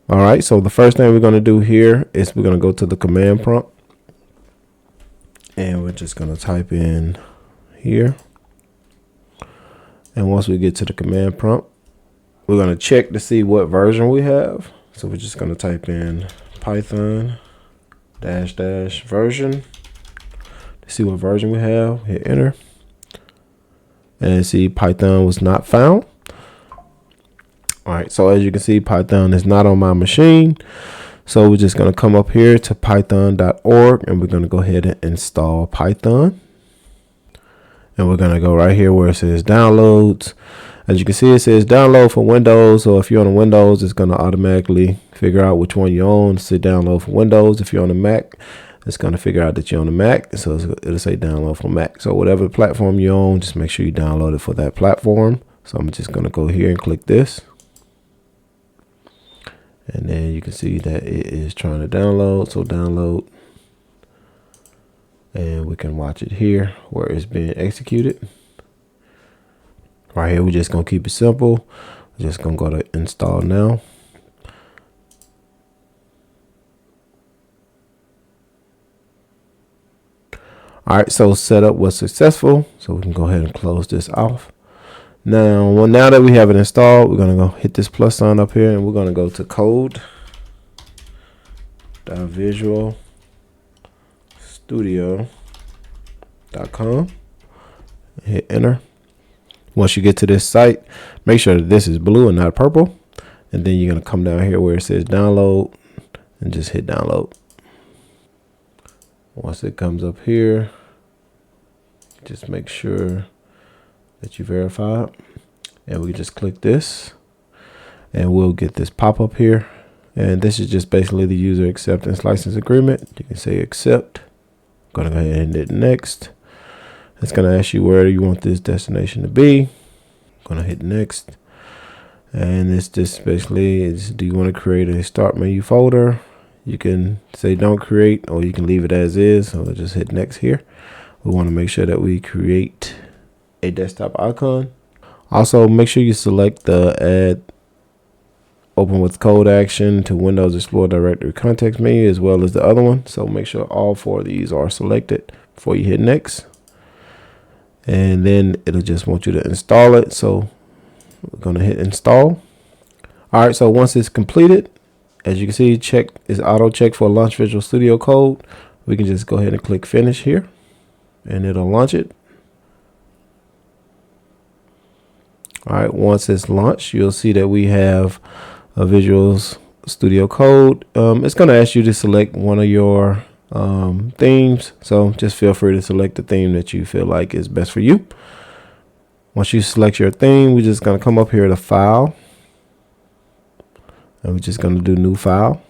All right, so the first thing we're going to do here is we're going to go to the command prompt, and we're just going to type in here. And once we get to the command prompt, we're going to check to see what version we have. So we're just going to type in Python -- version to see what version we have. Hit enter, and see Python was not found. All right, so as you can see, Python is not on my machine. So we're just going to come up here to python.org, and we're going to go ahead and install Python. And we're going to go right here where it says downloads. As you can see, it says download for Windows. So if you're on a Windows, it's going to automatically figure out which one you own. Say download for Windows. If you're on a Mac, it's going to figure out that you're on a Mac. So it'll say download for Mac. So whatever platform you own, just make sure you download it for that platform. So I'm just going to go here and click this. And then you can see that it is trying to download. So download. And we can watch it here where it's being executed. Right here, we're just going to keep it simple. We're just going to go to install now. All right, so setup was successful. So we can go ahead and close this off. Now that we have it installed, we're going to go hit this plus sign up here, and we're going to go to code.visualstudio.com. Hit enter. Once you get to this site, make sure that this is blue and not purple. And then you're going to come down here where it says download and just hit download. Once it comes up here, just make sure that you verify it, and we just click this, and we'll get this pop up here. And this is just basically the user acceptance license agreement. You can say accept. I'm gonna go ahead and hit next. It's gonna ask you where you want this destination to be. I'm gonna hit next, and it's just basically is, do you want to create a start menu folder? You can say don't create, or you can leave it as is. So let's just hit next here. We want to make sure that we create a desktop icon. Also, make sure you select the add open with code action to Windows Explorer directory context menu, as well as the other one. So make sure all 4 of these are selected before you hit next. And then it'll just want you to install it. So we're going to hit install. All right, so once it's completed, as you can see, check is auto check for launch Visual Studio Code. We can just go ahead and click finish here, and it'll launch it. All right, once it's launched, you'll see that we have a Visual Studio Code. It's going to ask you to select one of your themes. So just feel free to select the theme that you feel like is best for you. Once you select your theme, we're just going to come up here to File. And we're just going to do new file.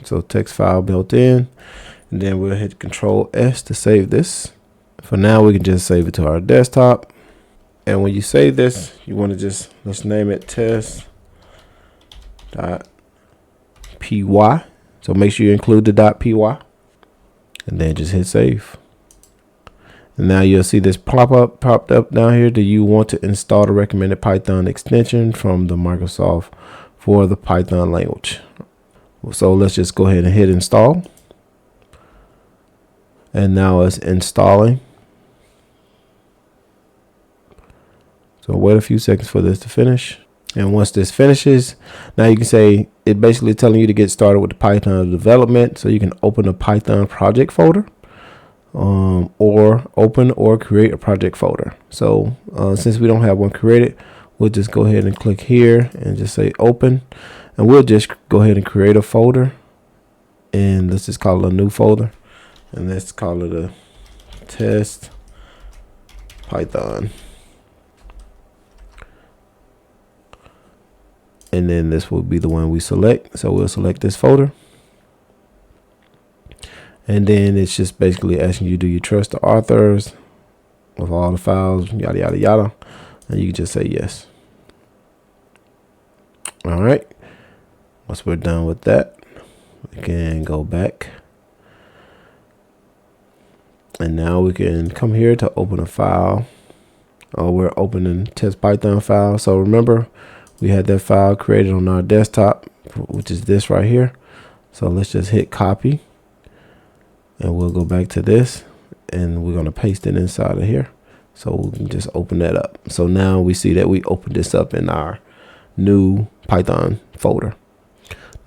So text file built in. And then we'll hit Control S to save this. For now, we can just save it to our desktop. And when you save this, you want to just, let's name it test.py. So make sure you include the .py. And then just hit save. And now you'll see this popped up down here. Do you want to install the recommended Python extension from the Microsoft for the Python language? So let's just go ahead and hit install. And now it's installing. So wait a few seconds for this to finish. And once this finishes, now you can say it basically telling you to get started with the Python development. So you can open a Python project folder. Or open or create a project folder. So since we don't have one created, we'll just go ahead and click here and just say open, and we'll just go ahead and create a folder, and let's just call it a new folder, and let's call it a test Python. And then this will be the one we select. So we'll select this folder. And then it's just basically asking you, do you trust the authors of all the files, yada, yada, yada. And you can just say yes. All right. Once we're done with that, we can go back. And now we can come here to open a file. Oh, we're opening test Python file. So remember, we had that file created on our desktop, which is this right here. So let's just hit copy, and we'll go back to this, and we're going to paste it inside of here. So we can just open that up. So now we see that we opened this up in our new Python folder.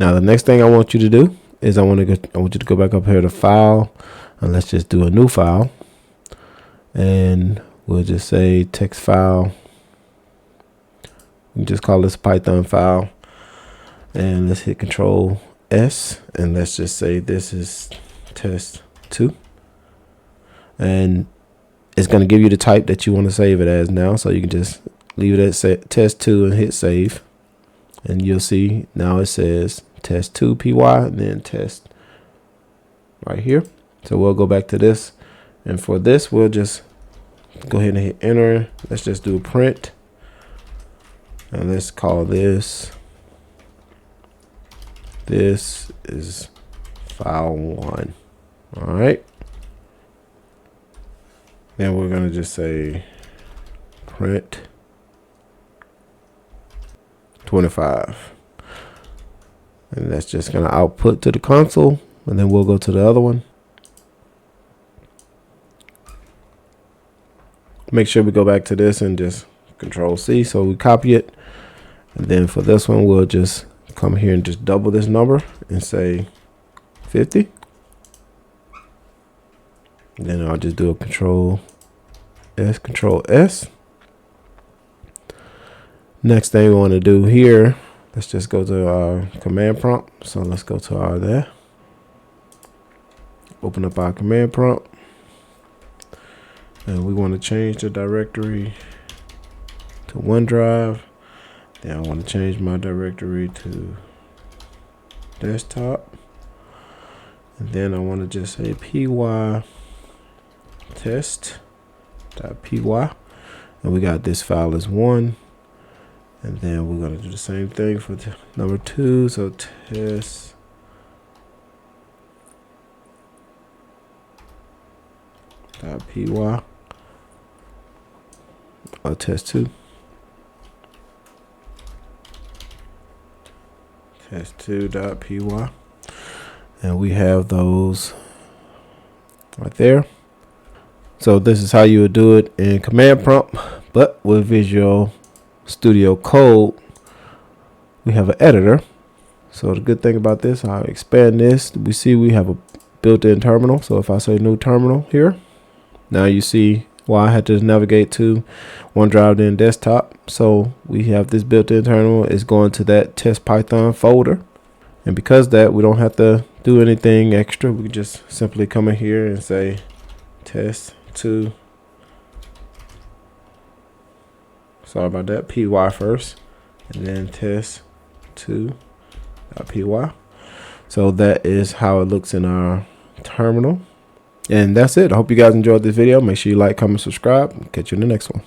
Now the next thing I want you to do is I want you to go back up here to file, and let's just do a new file, and we'll just say text file. We just call this Python file, and let's hit Control S, and let's just say this is test2, and it's going to give you the type that you want to save it as now. So you can just leave it at test2 and hit save, and you'll see now it says test2 py and then test right here. So we'll go back to this, and for this we'll just go ahead and hit enter. Let's just do a print, and let's call this is file 1. All right, then we're going to just say print 25, and that's just going to output to the console. And then we'll go to the other one. Make sure we go back to this and just Control C, so we copy it. And then for this one, we'll just come here and just double this number and say 50. And then I'll just do a Control S. Next thing we want to do here, let's just go to our command prompt. So let's go to our there. Open up our command prompt, and we want to change the directory to OneDrive. Then I want to change my directory to desktop, and then I want to just say py test.py, and we got this file as 1. And then we're going to do the same thing for number 2. So test .py or test2. Test2.py, and we have those right there. So this is how you would do it in command prompt, but with Visual Studio Code, we have an editor. So the good thing about this, I'll expand this. We see we have a built-in terminal. So if I say new terminal here, now you see why I had to navigate to OneDrive then desktop. So we have this built-in terminal is going to that test Python folder, and because that we don't have to do anything extra. We can just simply come in here and say test2. Sorry about that. Py first, and then test2.py. So that is how it looks in our terminal. And that's it. I hope you guys enjoyed this video. Make sure you like, comment, subscribe. Catch you in the next one.